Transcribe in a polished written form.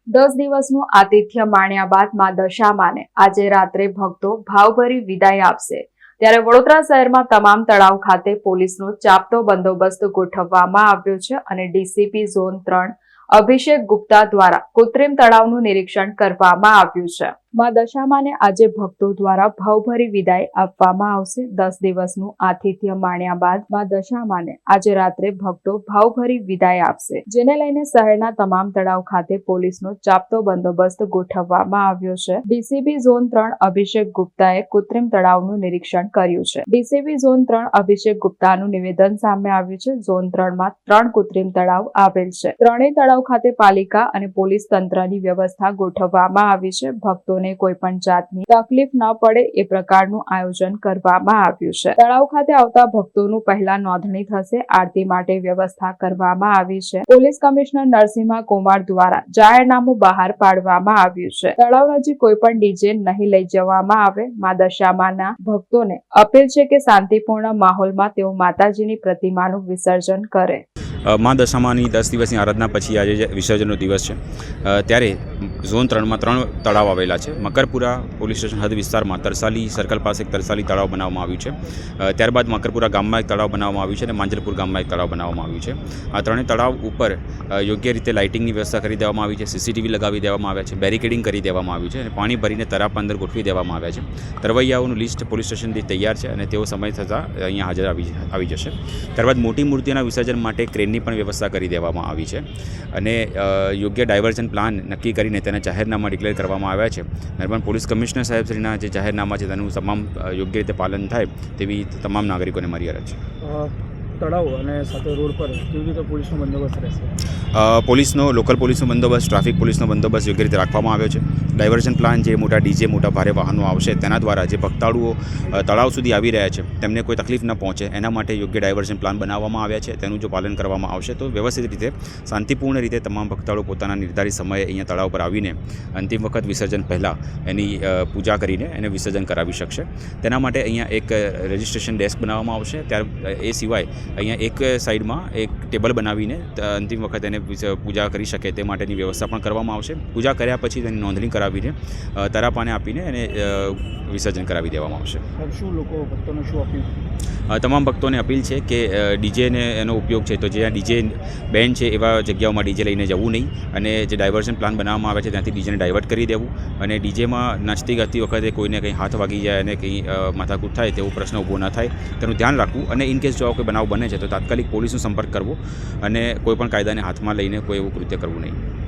10 દિવસનું આતિથ્ય માણ્યા બાદ માં દશામાને આજે રાત્રે ભક્તો ભાવભરી વિદાય આપશે ત્યારે વડોદરા શહેરમાં તમામ તળાવ ખાતે પોલીસનો ચાપતો બંદોબસ્ત ગોઠવવામાં આવ્યો છે અને ડીસીપી ઝોન 3 અભિષેક ગુપ્તા દ્વારા કૃત્રિમ તળાવનું નિરીક્ષણ કરવામાં આવ્યું છે। માં દશામાને આજે ભક્તો દ્વારા ભાવભરી વિદાય આપવામાં આવશે। 10 દિવસનું આતિથ્ય માણ્યા બાદ માં દશામાને આજે રાત્રે ભક્તો ભાવભરી વિદાય આપશે, જેને લઈને શહેરના તમામ તળાવ ખાતે પોલીસનો ચાપતો બંદોબસ્ત ગોઠવવામાં આવ્યો છે। ડીસીપી ઝોન 3 અભિષેક ગુપ્તાએ કૃત્રિમ તળાવનું નિરીક્ષણ કર્યું છે। ડીસીપી ઝોન 3 અભિષેક ગુપ્તાનું નિવેદન સામે આવ્યું છે। ઝોન 3માં 3 કૃત્રિમ તળાવ આવેલ છે। ત્રણેય તળાવ ખાતે પાલિકા અને પોલીસ તંત્રની વ્યવસ્થા ગોઠવવામાં આવી છે। ભક્તોને કોઈ પણ જાતની તકલીફ ન પડે એ પ્રકારનું આયોજન કરવામાં આવ્યું છે। તળાવ ખાતે આવતા ભક્તોનું પહેલા નોંધણી થશે। આરતી માટે વ્યવસ્થા કરવામાં આવી છે। પોલીસ કમિશનર નરસિંહ કુમાર દ્વારા જાહેરનામું બહાર પાડવામાં આવ્યું છે। તળાવ નજીક કોઈ પણ ડીજે નહીં લઈ જવામાં આવે। માં દશામાના ભક્તોને અપીલ છે કે શાંતિપૂર્ણ માહોલમાં તેઓ માતાજીની પ્રતિમાનું વિસર્જન કરે। માં દશામાની 10 દિવસની આરાધના પછી આજે વિસર્જનનો દિવસ છે, ત્યારે ઝોન 3માં 3 તળાવ આવેલા છે। મકરપુરા પોલીસ સ્ટેશન હદ વિસ્તારમાં તરસાલી સર્કલ પાસે એક તરસાલી તળાવ બનાવવામાં આવ્યું છે। ત્યારબાદ મકરપુરા ગામમાં એક તળાવ બનાવવામાં આવ્યું છે અને માંજલપુર ગામમાં એક તળાવ બનાવવામાં આવ્યું છે। આ ત્રણેય તળાવ ઉપર યોગ્ય રીતે લાઇટિંગની વ્યવસ્થા કરી દેવામાં આવી છે, સીસીટીવી લગાવી દેવામાં આવ્યા છે, બેરિકેડિંગ કરી દેવામાં આવ્યું છે અને પાણી ભરીને તળાવ અંદર ગોઠવી દેવામાં આવ્યા છે। તરવૈયાઓનું લિસ્ટ પોલીસ સ્ટેશનથી તૈયાર છે અને તેઓ સમય થતાં અહીંયા હાજર આવી જશે। ત્યારબાદ મોટી મૂર્તિઓના વિસર્જન માટે ક્રેનની પણ વ્યવસ્થા કરી દેવામાં આવી છે અને યોગ્ય ડાયવર્ઝન પ્લાન નક્કી કરીને તેના જાહેરનામા ડિક્લેર કરવામાં આવ્યા છે। મહેરબાન પોલીસ કમિશનર સાહેબશ્રીના જે જાહેરનામા છે તેનું તમામ યોગ્ય રીતે પાલન થાય તેવી તમામ નાગરિકોને મારી અરજ છે। તળાવ અને સાથે રોડ પર કેવી રીતે પોલીસનો બંદોબસ્ત રહેશે? પોલીસનો લોકલ પોલીસનો બંદોબસ્ત, ટ્રાફિક પોલીસનો બંદોબસ્ત યોગ્ય રીતે રાખવામાં આવ્યો છે। ડાયવર્ઝન પ્લાન જે મોટા ડીજે મોટા ભારે વાહનો આવશે તેના દ્વારા જે ભક્તાળુઓ તળાવ સુધી આવી રહ્યા છે તેમને કોઈ તકલીફ ન પહોંચે એના માટે યોગ્ય ડાયવર્ઝન પ્લાન બનાવવામાં આવ્યા છે। તેનું જો પાલન કરવામાં આવશે તો વ્યવસ્થિત રીતે શાંતિપૂર્ણ રીતે તમામ ભક્તાળુઓ પોતાના નિર્ધારિત સમયે અહીંયા તળાવ પર આવીને અંતિમ વખત વિસર્જન પહેલાં એની પૂજા કરીને એને વિસર્જન કરાવી શકશે। તેના માટે અહીંયા એક રજિસ્ટ્રેશન ડેસ્ક બનાવવામાં આવશે। ત્યાર એ સિવાય અહીંયા એક સાઈડમાં એક ટેબલ બનાવીને અંતિમ વખત એને પૂજા કરી શકે તે માટેની વ્યવસ્થા પણ કરવામાં આવશે। પૂજા કર્યા પછી તેની નોંધણી કરાવીને તરાપાને આપીને એને વિસર્જન કરાવી દેવામાં આવશે। શું લોકો ભક્તોને શું અપીલ? તમામ ભક્તોને અપીલ છે કે ડીજેને એનો ઉપયોગ છે તો જ્યાં ડીજે બેન છે એવા જગ્યાઓમાં ડીજે લઈને જવું નહીં અને જે ડાયવર્ઝન પ્લાન બનાવવામાં આવે છે ત્યાંથી ડીજેને ડાયવર્ટ કરી દેવું અને ડીજેમાં નાચતી ગાતી વખતે કોઈને કંઈ હાથ વાગી જાય અને કંઈ માથાકૂટ થાય તેવો પ્રશ્ન ઊભો ન થાય તેનું ધ્યાન રાખવું અને ઇન કેસ જો કોઈ બનાવ બને છે તો તાત્કાલિક પોલીસનો સંપર્ક કરવો અને કોઈપણ કાયદાને હાથમાં લઈને કોઈ એવું કૃત્ય કરવું નહીં।